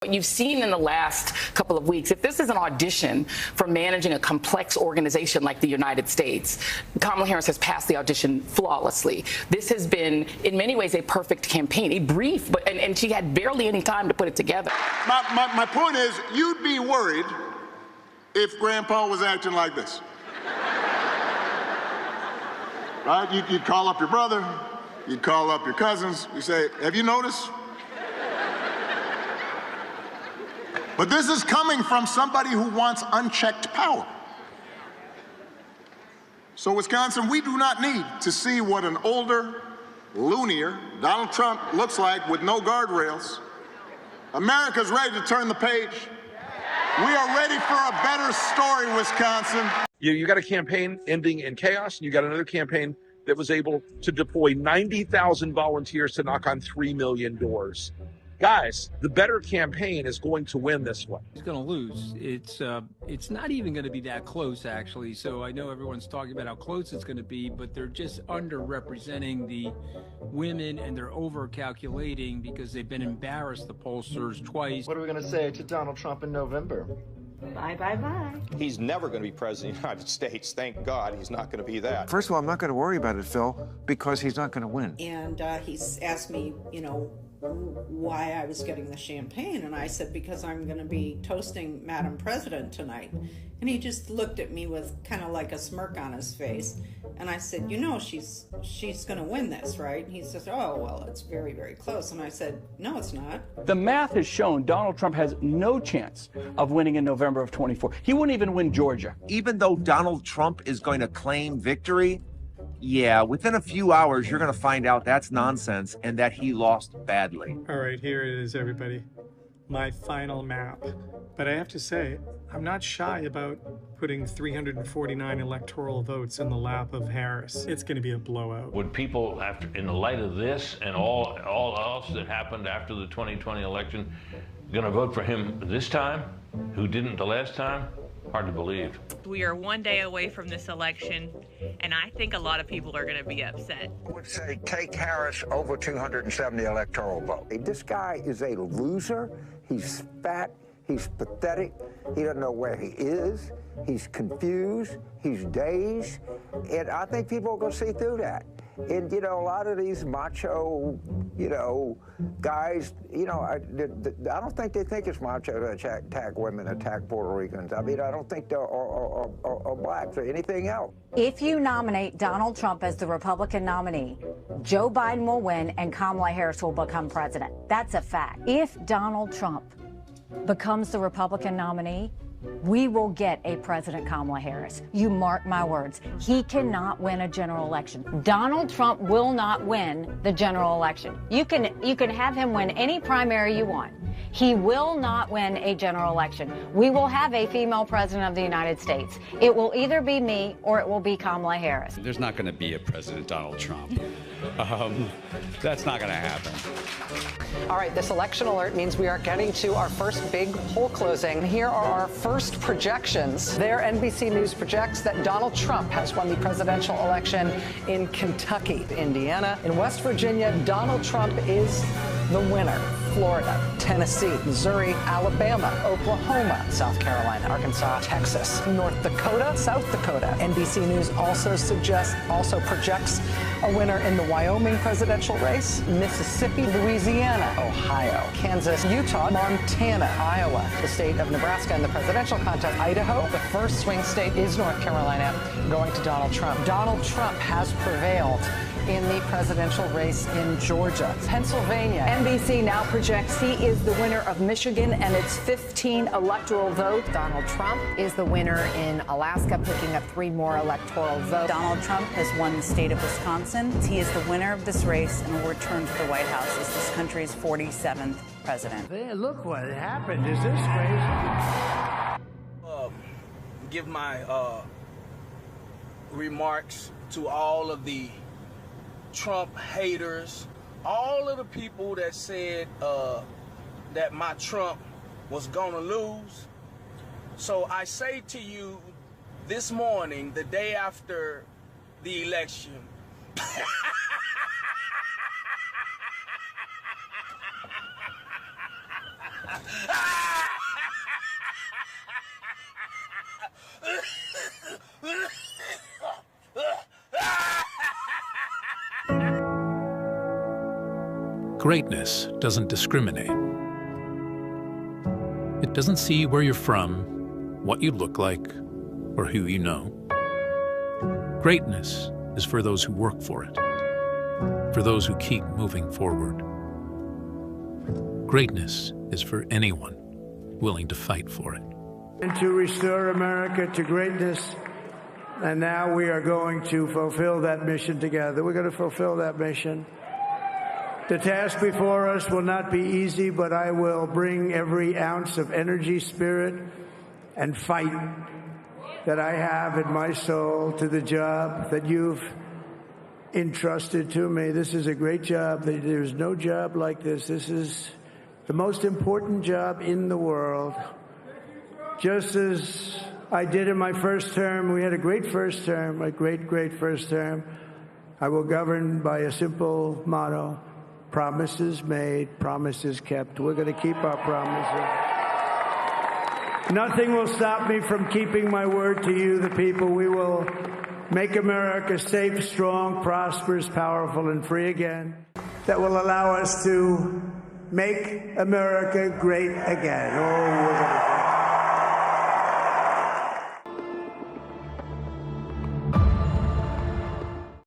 What you've seen in the last couple of weeks, if this is an audition for managing a complex organization like the United States, Kamala Harris has passed the audition flawlessly. This has been, in many ways, a perfect campaign, a brief, and she had barely any time to put it together. My point is, you'd be worried if Grandpa was acting like this. Right? You'd call up your brother, you'd call up your cousins, you say, have you noticed? But this is coming from somebody who wants unchecked power. So, Wisconsin, we do not need to see what an older, loonier Donald Trump looks like with no guardrails. America's ready to turn the page. We are ready for a better story, Wisconsin. You got a campaign ending in chaos, and you got another campaign that was able to deploy 90,000 volunteers to knock on 3 million doors. Guys, the better campaign is going to win this one. He's going to lose. It's not even going to be that close, actually. So I know everyone's talking about how close it's going to be, but they're just underrepresenting the women, and they're over-calculating because they've been embarrassed, the pollsters, twice. What are we going to say to Donald Trump in November? Bye, bye, bye. He's never going to be president of the United States. Thank God he's not going to be that. First of all, I'm not going to worry about it, Phil, because he's not going to win. And he's asked me, why I was getting the champagne. And I said, because I'm going to be toasting Madam President tonight. And he just looked at me with kind of like a smirk on his face. And I said, she's going to win this, right? And he says, oh, well, it's very, very close. And I said, no, it's not. The math has shown Donald Trump has no chance of winning in November of 24. He wouldn't even win Georgia. Even though Donald Trump is going to claim victory, yeah, within a few hours, you're going to find out that's nonsense and that he lost badly. All right, here it is, everybody. My final map. But I have to say, I'm not shy about putting 349 electoral votes in the lap of Harris. It's going to be a blowout. Would people, in the light of this and all else that happened after the 2020 election, going to vote for him this time, who didn't the last time? Hard to believe. We are one day away from this election, and I think a lot of people are going to be upset. I would say take Harris over 270 electoral votes. This guy is a loser. He's fat. He's pathetic. He doesn't know where he is. He's confused. He's dazed. And I think people are going to see through that. And, a lot of these macho, guys, I don't think they think it's macho to attack women, attack Puerto Ricans. I mean, I don't think they're or blacks or anything else. If you nominate Donald Trump as the Republican nominee, Joe Biden will win and Kamala Harris will become president. That's a fact. If Donald Trump becomes the Republican nominee, we will get a President Kamala Harris. You mark my words. He cannot win a general election. Donald Trump will not win the general election. You can have him win any primary you want. He will not win a general election. We will have a female president of the United States. It will either be me or it will be Kamala Harris. There's not going to be a President Donald Trump. That's not going to happen. All right, this election alert means we are getting to our first big poll closing. Here are our first projections. There, NBC News projects that Donald Trump has won the presidential election in Kentucky, Indiana. In West Virginia, Donald Trump is the winner. Florida, Tennessee, Missouri, Alabama, Oklahoma, South Carolina, Arkansas, Texas, North Dakota, South Dakota. NBC News also projects a winner in the Wyoming presidential race, Mississippi, Louisiana, Ohio, Kansas, Utah, Montana, Iowa, the state of Nebraska in the presidential contest, Idaho. The first swing state is North Carolina, going to Donald Trump. Donald Trump has prevailed in the presidential race in Georgia. Pennsylvania. NBC now projects he is the winner of Michigan and its 15 electoral votes. Donald Trump is the winner in Alaska, picking up 3 more electoral votes. Donald Trump has won the state of Wisconsin. He is the winner of this race and will return to the White House as this country's 47th president. Hey, look what happened. Is this crazy? Give my remarks to all of the Trump haters, all of the people that said that my Trump was gonna lose. So I say to you this morning, the day after the election, Greatness doesn't discriminate. It doesn't see where you're from, what you look like, or who you know. Greatness is for those who work for it, for those who keep moving forward. Greatness is for anyone willing to fight for it. And to restore America to greatness. And now we are going to fulfill that mission together. We're going to fulfill that mission. The task before us will not be easy, but I will bring every ounce of energy, spirit, and fight that I have in my soul to the job that you've entrusted to me. This is a great job. There's no job like this. This is the most important job in the world. Just as I did in my first term, we had a great first term, a great first term. I will govern by a simple motto: promises made, promises kept. We're going to keep our promises. Nothing will stop me from keeping my word to you, the people. We will make America safe, strong, prosperous, powerful, and free again. That will allow us to make America great again. Oh, we're going to